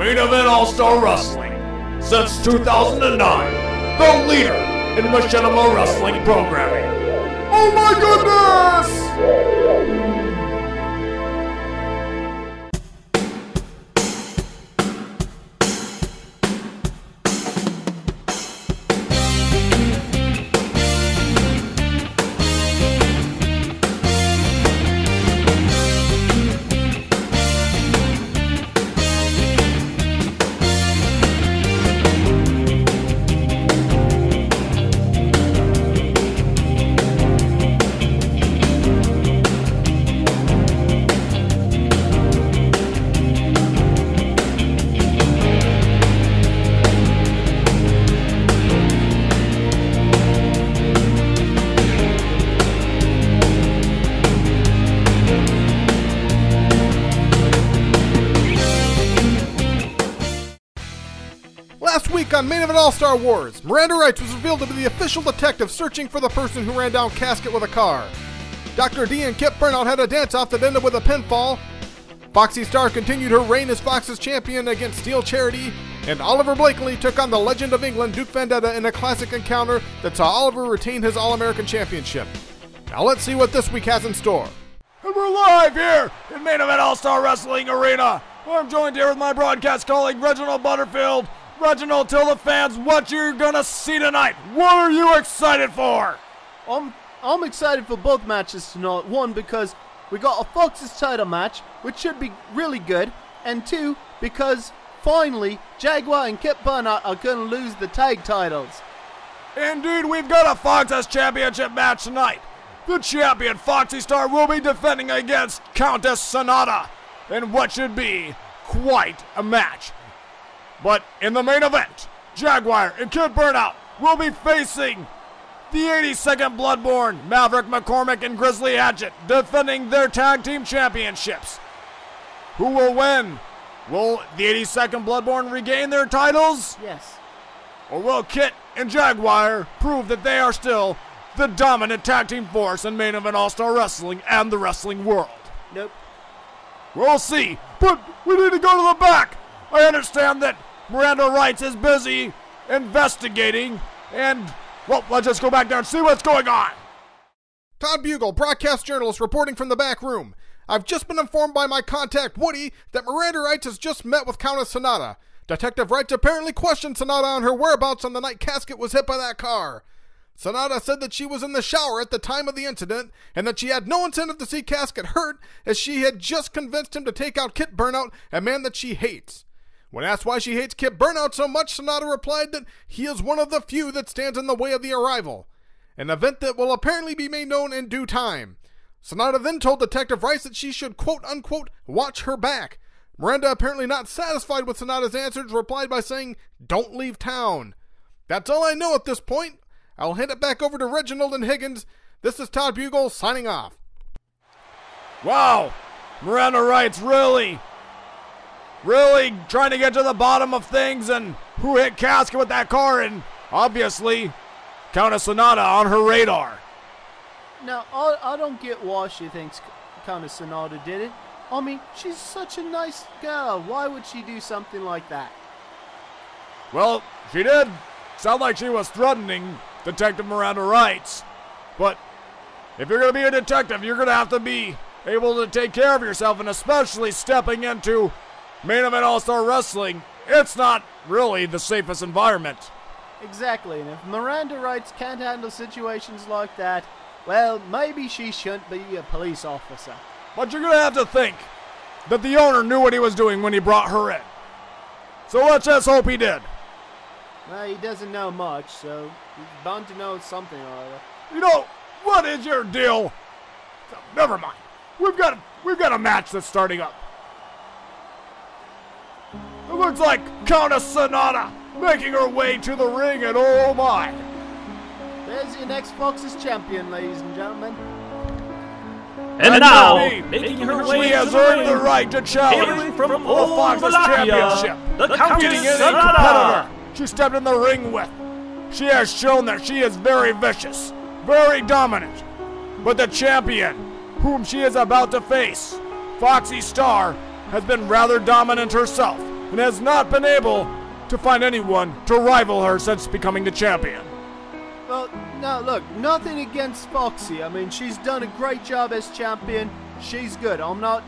Main Event All-Star Wrestling. Since 2009, the leader in machinima wrestling programming. Oh my goodness! Last week on Main Event All-Star Wars, Miranda Rights was revealed to be the official detective searching for the person who ran down Casket with a car. Dr. D and Kip Burnout had a dance-off that ended with a pinfall. Foxy Star continued her reign as Fox's champion against Steel Charity, and Oliver Blakely took on the legend of England, Duke Vendetta, in a classic encounter that saw Oliver retain his All-American Championship. Now let's see what this week has in store. And we're live here in Main Event All-Star Wrestling Arena. I'm joined here with my broadcast colleague, Reginald Butterfield. Reginald, tell the fans what you're gonna see tonight. What are you excited for? I'm excited for both matches tonight. One, because we got a Fox's title match, which should be really good. And two, because finally, Jaguar and Kip Burnout are gonna lose the tag titles. Indeed, we've got a Fox's Championship match tonight. The champion, Foxy Star, will be defending against Countess Sonata in what should be quite a match. But in the main event, Jaguar and Kid Burnout will be facing the 82nd Bloodborne, Maverick McCormick and Grizzly Hatchet, defending their tag team championships. Who will win? Will the 82nd Bloodborne regain their titles? Yes. Or will Kit and Jaguar prove that they are still the dominant tag team force in Main Event All-Star Wrestling and the wrestling world? Nope. We'll see, but we need to go to the back. I understand that Miranda Rights is busy investigating, and, well, let's just go back there and see what's going on. Todd Bugle, broadcast journalist, reporting from the back room. I've just been informed by my contact, Woody, that Miranda Rights has just met with Countess Sonata. Detective Rights apparently questioned Sonata on her whereabouts on the night Casket was hit by that car. Sonata said that she was in the shower at the time of the incident, and that she had no incentive to see Casket hurt, as she had just convinced him to take out Kit Burnout, a man that she hates. When asked why she hates Kip Burnout so much, Sonata replied that he is one of the few that stands in the way of the arrival, an event that will apparently be made known in due time. Sonata then told Detective Rice that she should quote-unquote watch her back. Miranda, apparently not satisfied with Sonata's answers, replied by saying, "Don't leave town." That's all I know at this point. I'll hand it back over to Reginald and Higgins. This is Todd Bugle signing off. Wow, Miranda Rights really trying to get to the bottom of things and who hit Casket with that car, and obviously Countess Sonata on her radar. Now, I don't get why she thinks Countess Sonata did it. I mean, she's such a nice girl. Why would she do something like that? Well, she did sound like she was threatening Detective Miranda Rights. But if you're going to be a detective, you're going to have to be able to take care of yourself, and especially stepping into Main Event All-Star Wrestling, it's not really the safest environment. Exactly, and if Miranda Rights can't handle situations like that, well, maybe she shouldn't be a police officer. But you're going to have to think that the owner knew what he was doing when he brought her in. So let's just hope he did. Well, he doesn't know much, so he's bound to know something or other. You know, what is your deal? Never mind. We've got a match that's starting up. It looks like Countess Sonata making her way to the ring, and oh my. There's your next Fox's champion, ladies and gentlemen. And now, making her way she has earned the right to challenge from the Fox's championship. the Getting in a competitor she stepped in the ring with. She has shown that she is very vicious, very dominant. But the champion, whom she is about to face, Foxy Star, has been rather dominant herself, and has not been able to find anyone to rival her since becoming the champion. Well, now look, nothing against Foxy. I mean, she's done a great job as champion. She's good. I'm not,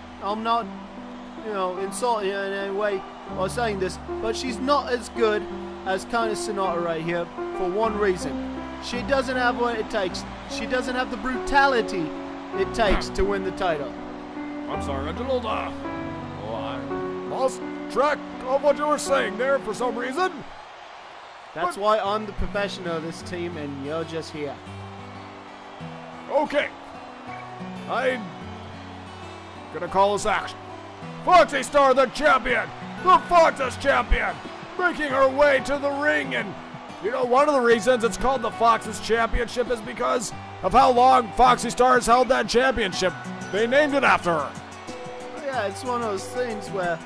insulting her in any way by saying this, but she's not as good as Countess Sonata right here for one reason. She doesn't have what it takes. She doesn't have the brutality it takes to win the title. I'm sorry, Reginald. I lost track of what you were saying there for some reason. That's why I'm the professional of this team and you're just here. Okay. I'm gonna call this action. Foxy Star, the champion! The Fox's champion! Making her way to the ring, and one of the reasons it's called the Fox's Championship is because of how long Foxy Star has held that championship. They named it after her. Yeah, it's one of those things where,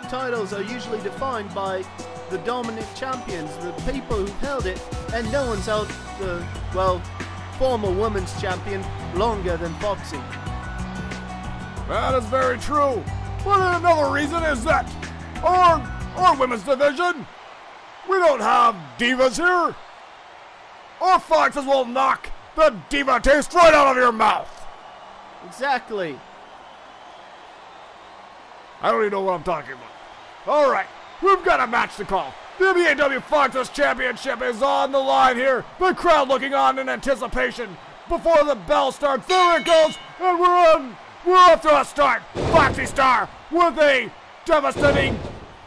titles are usually defined by the dominant champions, the people who've held it, and no one's held the, former women's champion longer than Foxy. That is very true. But another reason is that our women's division, we don't have divas here. Our Foxes will knock the diva taste right out of your mouth. Exactly. I don't even know what I'm talking about. All right, we've got a match to call. The WAW Foxes Championship is on the line here. The crowd looking on in anticipation before the bell starts. There it goes, and we're off to a start. Foxy Star with a devastating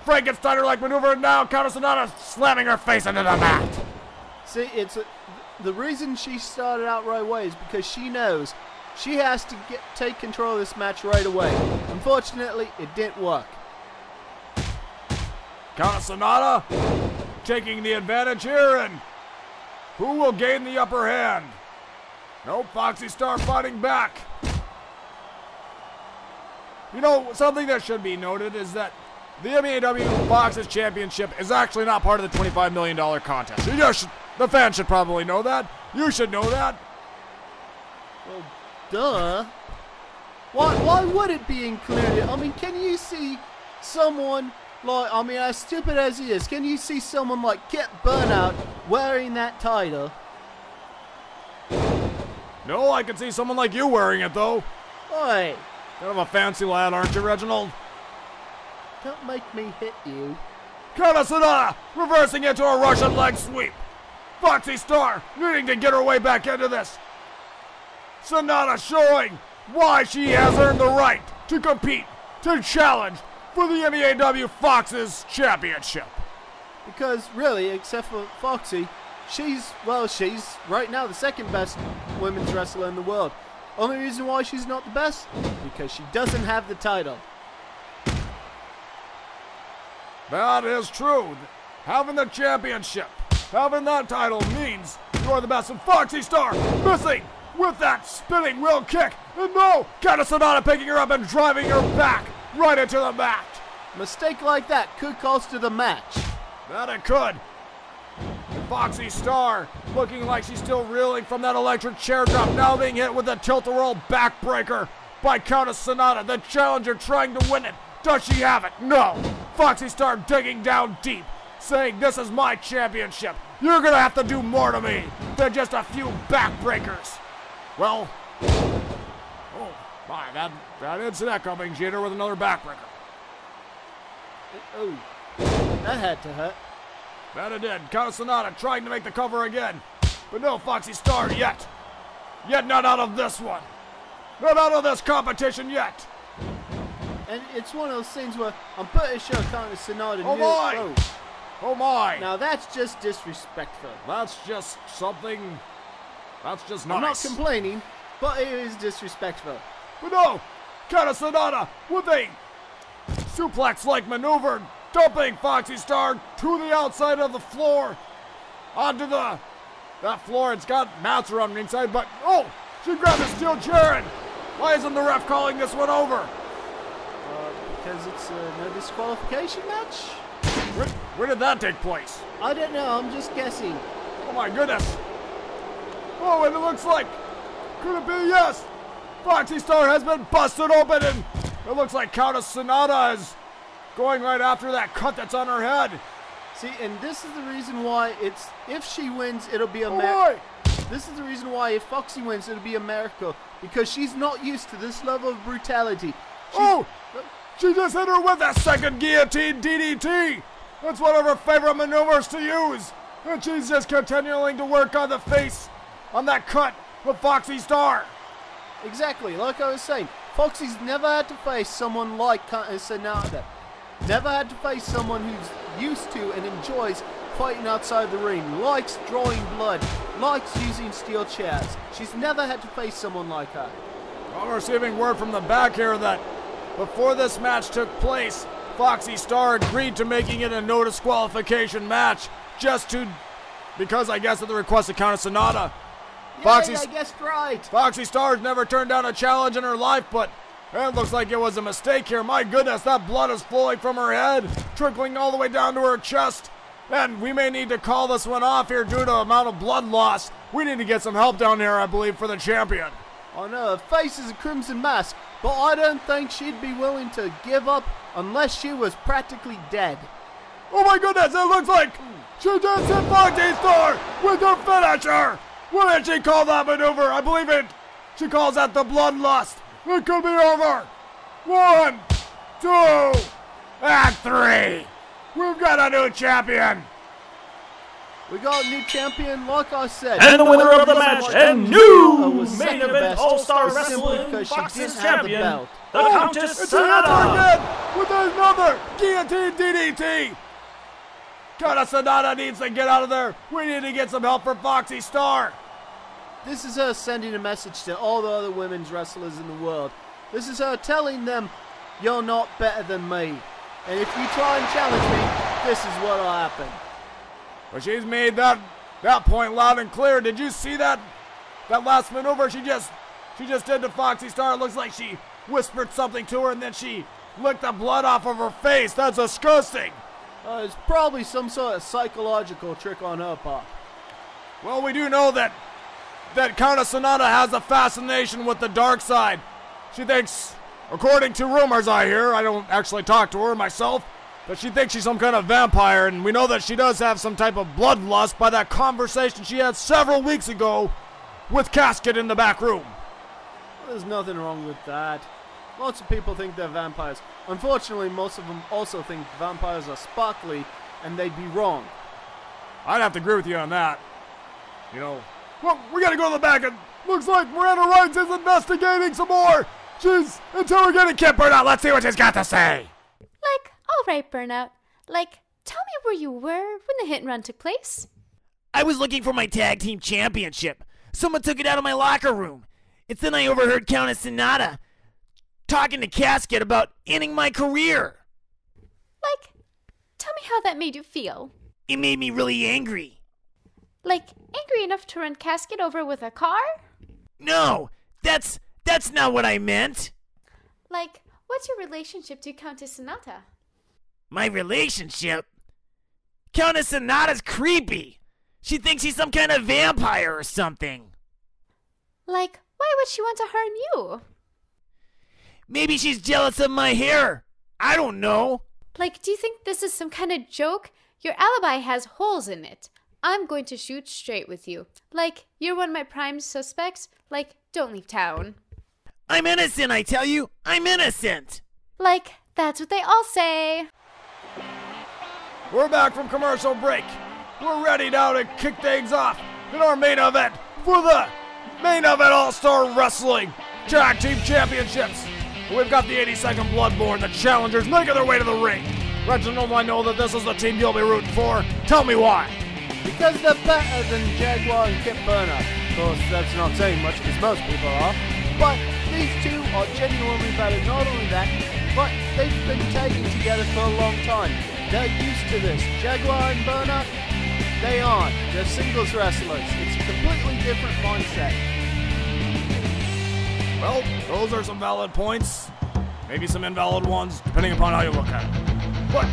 Frankensteiner-like maneuver, and now Countess Sonata slamming her face into the mat. See, the reason she started out right away is because she knows she has to take control of this match right away. Unfortunately, it didn't work. Countess Sonata taking the advantage here, and who will gain the upper hand? No, Foxy Star fighting back. Something that should be noted is that the WAW Fox's Championship is actually not part of the $25 million contest. The fans should probably know that. You should know that. Well, duh. Why would it be included? I mean, can you see someone as stupid as he is, can you see someone like Kit Burnout wearing that title? No, I can see someone like you wearing it, though. Oi. Kind of a fancy lad, aren't you, Reginald? Don't make me hit you. Countess Sonata reversing into a Russian leg sweep. Foxy Star needing to get her way back into this. Sonata showing why she has earned the right to compete, to challenge for the WAW Fox's Championship. Because really, except for Foxy, she's right now the second best women's wrestler in the world. Only reason why she's not the best? Because she doesn't have the title. That is true. Having the championship, having that title means you are the best. And Foxy Star missing with that spinning wheel kick. And no, Countess Sonata picking her up and driving her back right into the mat. A mistake like that could cost her the match. That it could. And Foxy Star looking like she's still reeling from that electric chair drop, now being hit with a tilt-a-roll backbreaker by Countess Sonata, the challenger trying to win it. Does she have it? No. Foxy Star digging down deep, saying, "This is my championship. You're gonna have to do more to me than just a few backbreakers." Well, oh my, that didn't see that coming. She hit her with another backbreaker. Oh, that had to hurt. That it did. Countess Sonata trying to make the cover again. But no Foxy Star yet. Yet not out of this one. Not out of this competition yet. And it's one of those things where I'm pretty sure Countess Sonata knew. My! Oh my! Now that's just disrespectful. That's just something. That's just nice. I'm not complaining, but it is disrespectful. But no! Countess Sonata with a suplex-like maneuver, dumping Foxy Star to the outside of the floor. Onto that floor. It's got mats around the inside, but oh! She grabbed a steel chair, and why isn't the ref calling this one over? Because it's a no disqualification match? Where did that take place? I don't know, I'm just guessing. Oh my goodness. Oh, and it looks like, could it be? Yes. Foxy Star has been busted open, and it looks like Countess Sonata has going right after that cut that's on her head. See, and this is the reason why if she wins, it'll be a boy! This is the reason why if Foxy wins, it'll be a miracle. Because she's not used to this level of brutality. She just hit her with a second guillotine DDT. That's one of her favorite maneuvers to use. And she's just continuing to work on the face, on that cut with Foxy Star. Exactly, like I was saying, Foxy's never had to face someone like Countess Sonata. Never had to face someone who's used to and enjoys fighting outside the ring, likes drawing blood, likes using steel chairs. She's never had to face someone like her. I'm receiving word from the back here that before this match took place, Foxy Star agreed to making it a no disqualification match because I guess at the request of Countess Sonata. Yeah, I guessed right. Foxy Star's never turned down a challenge in her life, but it looks like it was a mistake here. My goodness, that blood is flowing from her head, trickling all the way down to her chest. And we may need to call this one off here due to the amount of blood loss. We need to get some help down here, I believe, for the champion. I know, her face is a crimson mask, but I don't think she'd be willing to give up unless she was practically dead. Oh my goodness, it looks like she just hit Foxy Star with her finisher. What did she call that maneuver? I believe she calls that the bloodlust. It could be over. 1, 2, and 3. We've got a new champion. We got a new champion, like I said. And the winner of the match and new main event All-Star simply Wrestling because she Fox's didn't have the champion, belt. the Countess It's an answer Sonata. again with another guillotine DDT. Countess Sonata needs to get out of there. We need to get some help for Foxy Star. This is her sending a message to all the other women's wrestlers in the world. This is her telling them, you're not better than me. And if you try and challenge me, this is what'll happen. But she's made that point loud and clear. Did you see that last maneuver she just did to Foxy Star? It looks like she whispered something to her and then she licked the blood off of her face. That's disgusting. It's probably some sort of psychological trick on her part. Well, we do know that Countess Sonata has a fascination with the dark side. She thinks, according to rumors I hear, I don't actually talk to her myself, but she thinks she's some kind of vampire, and we know that she does have some type of bloodlust by that conversation she had several weeks ago with Casket in the back room. There's nothing wrong with that. Lots of people think they're vampires. Unfortunately, most of them also think vampires are sparkly, and they'd be wrong. I'd have to agree with you on that. You know, well, we gotta go to the back, and looks like Miranda Rights is investigating some more. She's interrogating Kip Burnout. Let's see what she's got to say. All right, Burnout. Tell me where you were when the hit and run took place. I was looking for my tag team championship. Someone took it out of my locker room. It's then I overheard Countess Sonata talking to Casket about ending my career. Tell me how that made you feel. It made me really angry. Angry enough to run Casket over with a car? No, that's not what I meant. What's your relationship to Countess Sonata? My relationship? Countess Sonata's creepy. She thinks she's some kind of vampire or something. Why would she want to harm you? Maybe she's jealous of my hair. I don't know. Do you think this is some kind of joke? Your alibi has holes in it. I'm going to shoot straight with you. You're one of my prime suspects. Don't leave town. I'm innocent, I tell you. I'm innocent. That's what they all say. We're back from commercial break. We're ready now to kick things off in our main event for the main event All-Star Wrestling Tag Team Championships. We've got the 82nd Bloodborne, the challengers making their way to the ring. Reginald, I know that this is the team you'll be rooting for. Tell me why. Because they're better than Jaguar and Kip Burnout. Of course, that's not saying much because most people are. But these two are genuinely better. Not only that, but they've been tagging together for a long time. They're used to this. Jaguar and Burnout, they aren't. They're singles wrestlers. It's a completely different mindset. Well, those are some valid points. Maybe some invalid ones, depending upon how you look at it. But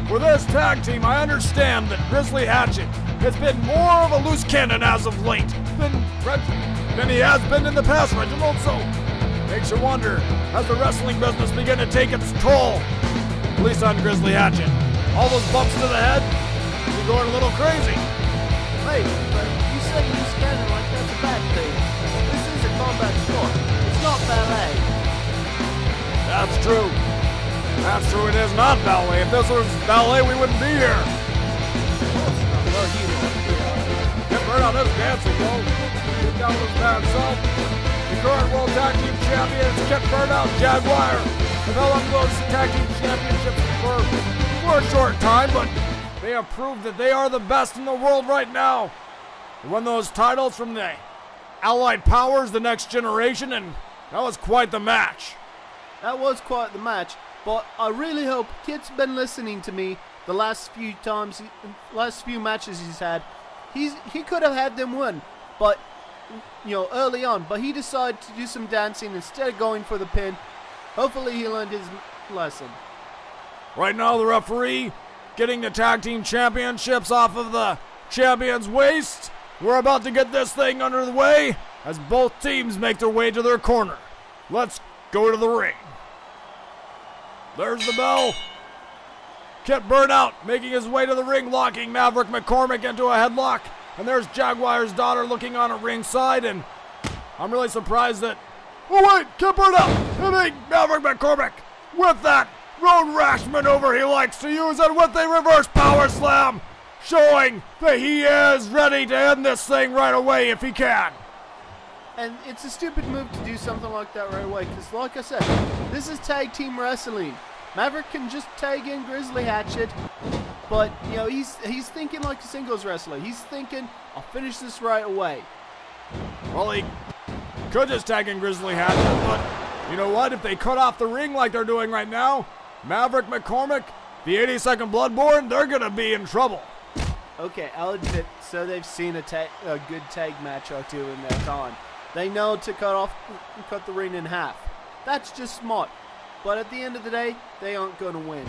for this tag team, I understand that Grizzly Hatchet has been more of a loose cannon as of late than he has been in the past, Reginald. So makes you wonder, has the wrestling business begun to take its toll? Police on Grizzly Hatchet. All those bumps to the head, you're going a little crazy. Wait, but you say you standing like that's a bad thing. This is a combat sport. It's not ballet. That's true. That's true, it is not ballet. If this was ballet, we wouldn't be here. Well, you know. Get burned on this dancing, yo. Get down with his bad self. The current World Tag Team Champions, Kip Burnout, Jaguar, have held on those Tag Team Championships for a short time, but they have proved that they are the best in the world right now. They won those titles from the Allied Powers, the Next Generation, and that was quite the match. That was quite the match, but I really hope Kit's been listening to me the last few matches he's had. He could have had them win, but early on, but he decided to do some dancing instead of going for the pin. Hopefully he learned his lesson. Right now, the referee getting the tag team championships off of the champion's waist. We're about to get this thing under the way as both teams make their way to their corner. Let's go to the ring. There's the bell. Kip Burnout making his way to the ring, locking Maverick McCormick into a headlock. And there's Jaguar's daughter looking on at ringside, and I'm really surprised that... Oh wait, Kip Burnout hitting Maverick McCormick with that road rash maneuver he likes to use, and with a reverse power slam, showing that he is ready to end this thing right away if he can. And it's a stupid move to do something like that right away, because like I said, this is tag team wrestling. Maverick can just tag in Grizzly Hatchet, but he's thinking like a singles wrestler. He's thinking, I'll finish this right away. Well, he could just tag in Grizzly Hatchet, but you know what? If they cut off the ring like they're doing right now, Maverick McCormick, the 82nd Bloodborne, they're gonna be in trouble. Okay, I'll admit, so they've seen a good tag match or two in their time. They know to cut the ring in half. That's just smart. But at the end of the day, they aren't going to win.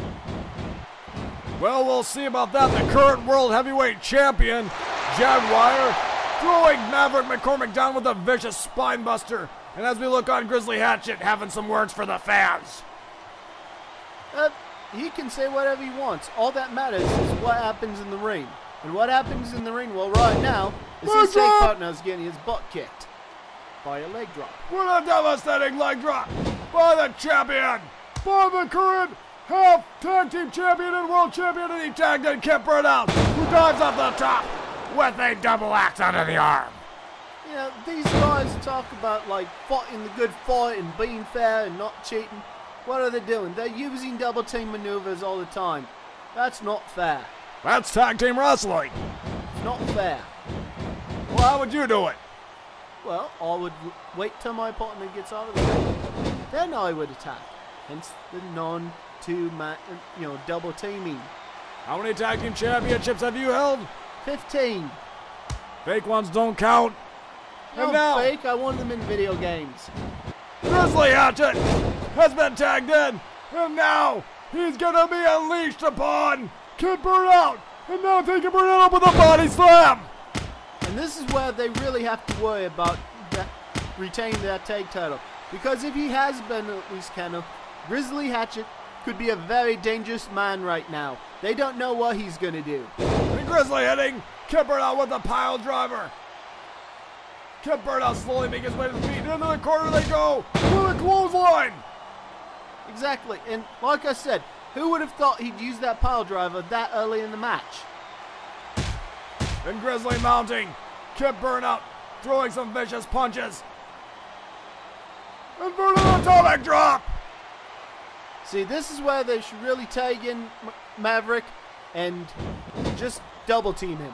Well, we'll see about that. The current World Heavyweight Champion, Jaguar, throwing Maverick McCormick down with a vicious spine buster. And as we look on, Grizzly Hatchet having some words for the fans. He can say whatever he wants. All that matters is what happens in the ring. And what happens in the ring, well, right now, is his tag partner's getting his butt kicked by a leg drop. What a devastating leg drop by the champion, by the current half tag team champion and world champion, and he tagged in Kip Burnout, who dives off the top with a double axe under the arm. These guys talk about like fighting the good fight and being fair and not cheating. What are they doing? They're using double team maneuvers all the time. That's not fair. That's tag team wrestling. It's not fair. Well, how would you do it? Well, I would wait till my partner gets out of the ring. Then I would attack. Hence the double teaming. How many tag team championships have you held? 15. Fake ones don't count. No, now, fake. I won them in video games. Grizzly Hatchet has been tagged in, and now he's gonna be unleashed upon Kip Burnout, and now taking Burnout up with a body slam. And this is where they really have to worry about retaining that tag title, because if he has been at least Grizzly Hatchet could be a very dangerous man right now. They don't know what he's gonna do. And Grizzly hitting Kip Burnout with a pile driver. Kip Burnout slowly making his way to the feet. Into the corner they go with a clothesline. Exactly, and like I said, who would have thought he'd use that pile driver that early in the match? And Grizzly mounting. Kip Burnout throwing some vicious punches. And Burnout atomic drop. See, this is where they should really tag in Maverick and just double team him.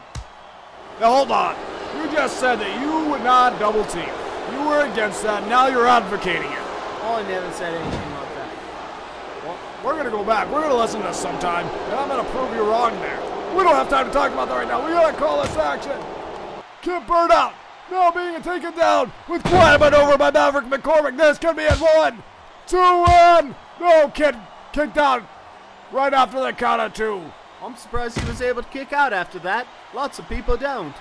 Now hold on. You just said that you would not double team. You were against that. Now you're advocating it. Oh, I never said anything like that. Well, we're going to go back. We're going to listen to this sometime. And I'm going to prove you wrong there. We don't have time to talk about that right now. We got to call this action. Kip Burnout now being taken down with quite a maneuver by Maverick McCormick. This could be it. 1, 2, and no, Kid kicked out right after the count of 2. I'm surprised he was able to kick out after that. Lots of people don't.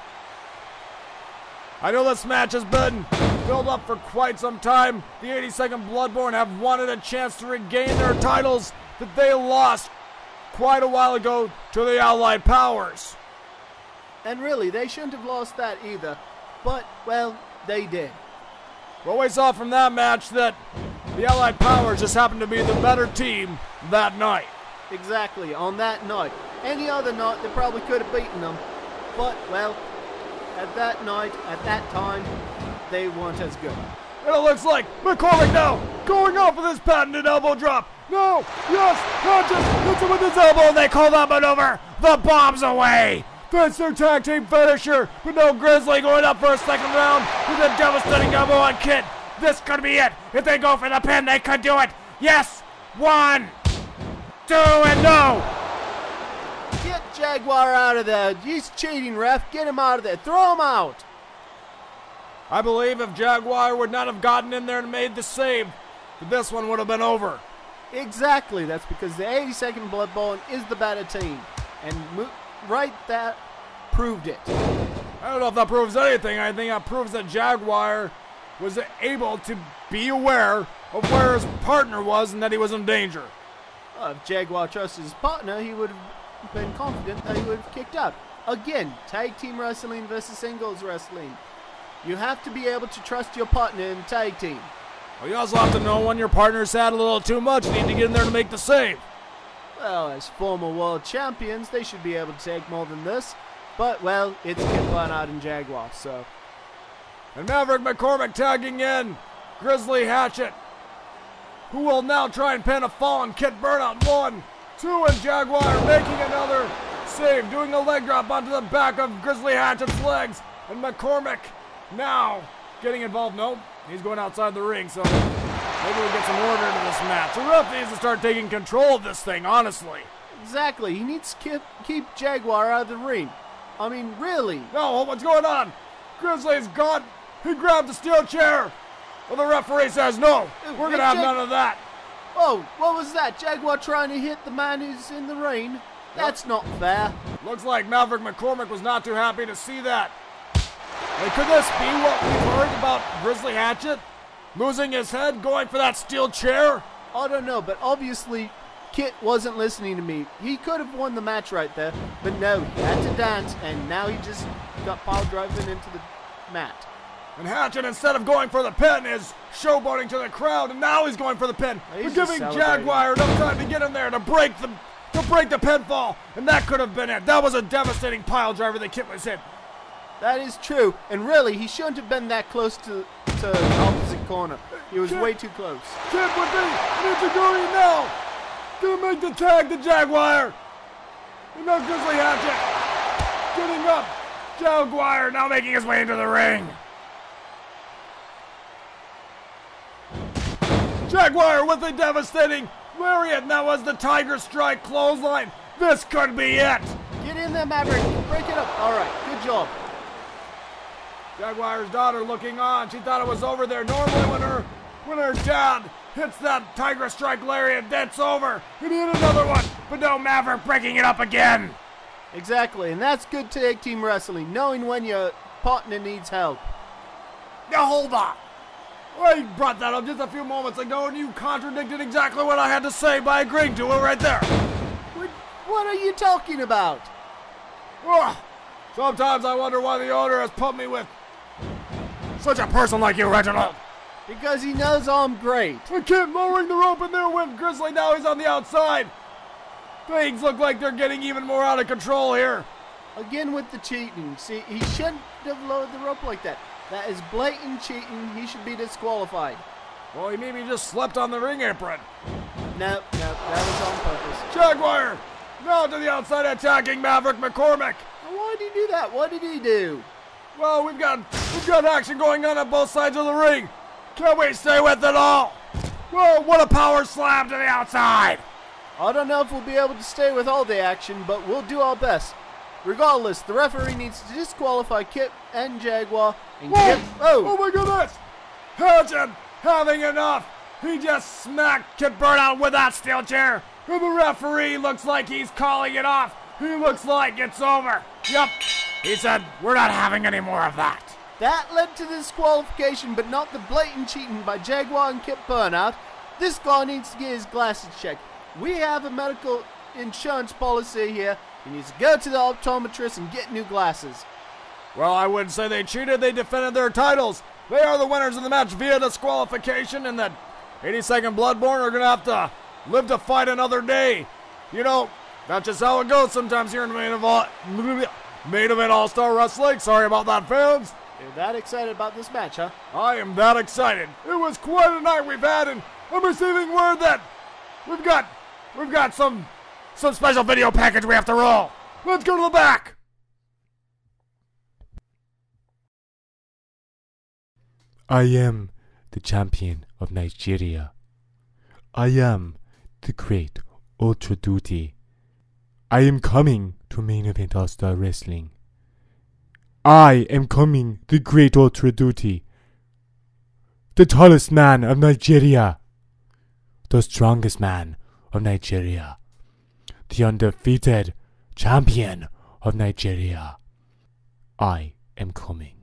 I know this match has been built up for quite some time. The 82nd Bloodborne have wanted a chance to regain their titles that they lost quite a while ago to the Allied Powers. And really, they shouldn't have lost that either. But, well, they did. Well, we saw from that match that the Allied Powers just happened to be the better team that night. Exactly, on that night. Any other night, they probably could have beaten them. But, well, at that night, at that time, they weren't as good. And it looks like McCormick now going off with his patented elbow drop. No, yes, Countess hits him with his elbow, and they call that maneuver the bombs away. That's their tag team finisher, but no, Grizzly going up for a second round with a devastating elbow on Kid. This could be it. If they go for the pin, they could do it. Yes, 1, 2, and no. Get Jaguar out of there. He's cheating, ref. Get him out of there. Throw him out. I believe if Jaguar would not have gotten in there and made the save, this one would have been over. Exactly. That's because the 82nd Bloodborne is the better team. And right, that proved it. I don't know if that proves anything. I think that proves that Jaguar was able to be aware of where his partner was and that he was in danger. If Jaguar trusted his partner, he would have been confident that he would have kicked out. Again, tag team wrestling versus singles wrestling. You have to be able to trust your partner in tag team. Well, you also have to know when your partner's had a little too much. You need to get in there to make the save. Well, as former world champions, they should be able to take more than this. But, well, it's Kid Burnout and Jaguar, so. And Maverick McCormick tagging in Grizzly Hatchet, who will now try and pin a fallen Kid Burnout. 1, 2, and Jaguar making another save, doing a leg drop onto the back of Grizzly Hatchet's legs. And McCormick now getting involved. Nope, he's going outside the ring, so maybe we'll get some order into this match. The ref needs to start taking control of this thing, honestly. Exactly, he needs to keep Jaguar out of the ring. I mean, really. No, what's going on? Grizzly's gone. He grabbed the steel chair. Well, the referee says no. We're going to have none of that. Oh, what was that? Jaguar trying to hit the man who's in the ring? That's not fair. Looks like Maverick McCormick was not too happy to see that. Hey, could this be what we've heard about Grizzly Hatchet? Losing his head, going for that steel chair? I don't know, but obviously Kit wasn't listening to me. He could have won the match right there, but no, he had to dance, and now he just got pile driving into the mat. And Hatchet, instead of going for the pin, is showboating to the crowd, and now he's going for the pin. We're giving Jaguar enough time to get in there to break the pinfall, and that could have been it. That was a devastating pile driver that Kit was hit. That is true, and really, he shouldn't have been that close to the opposite corner. He was way too close. Kit with the Nitaguri now. Gonna make the tag to Jaguar. And now Grizzly Hatchet getting up. Jaguar now making his way into the ring. Jaguar with a devastating lariat. That was the Tiger Strike clothesline. This could be it. Get in there, Maverick. Break it up. All right, good job. Jaguar's daughter looking on. She thought it was over there. Normally when her dad hits that Tiger Strike lariat, that's over. He hit another one, but no, Maverick breaking it up again. Exactly, and that's good tag team wrestling, knowing when your partner needs help. Now hold on. I brought that up just a few moments ago, and you contradicted exactly what I had to say by agreeing to it right there. What are you talking about? Ugh. Sometimes I wonder why the owner has put me with such a person like you, Reginald. Because he knows I'm great. I kept lowering the rope, and there went Grizzly. Now he's on the outside. Things look like they're getting even more out of control here. Again with the cheating. See, he shouldn't have lowered the rope like that. That is blatant cheating. He should be disqualified. Well, he maybe just slept on the ring apron. No, that was on purpose. Jaguar now to the outside attacking Maverick McCormick. Why did he do that? What did he do? Well, we've got action going on both sides of the ring. Can we stay with it all? Whoa, what a power slam to the outside. I don't know if we'll be able to stay with all the action, but we'll do our best. Regardless, the referee needs to disqualify Kit and Jaguar and get... Oh my goodness! Hatchet having enough. He just smacked Kit Burnout with that steel chair. And the referee looks like he's calling it off. He looks like it's over. Yep. He said, we're not having any more of that. That led to disqualification, but not the blatant cheating by Jaguar and Kip Burnout. This guy needs to get his glasses checked. We have a medical insurance policy here. He needs to go to the optometrist and get new glasses. Well, I wouldn't say they cheated. They defended their titles. They are the winners of the match via disqualification, and the 82nd Bloodborne are going to have to live to fight another day. You know, that's just how it goes sometimes here in main event All-Star Wrestling. Sorry about that, fans. You're that excited about this match, huh? I am that excited. It was quite a night we've had, and I'm receiving word that we've got some special video package we have to roll. Let's go to the back. I am the champion of Nigeria. I am the great Ultra Duty. I am coming to main event All-Star Wrestling. I am coming, the great Ultra Duty. The tallest man of Nigeria. The strongest man of Nigeria. The undefeated champion of Nigeria. I am coming.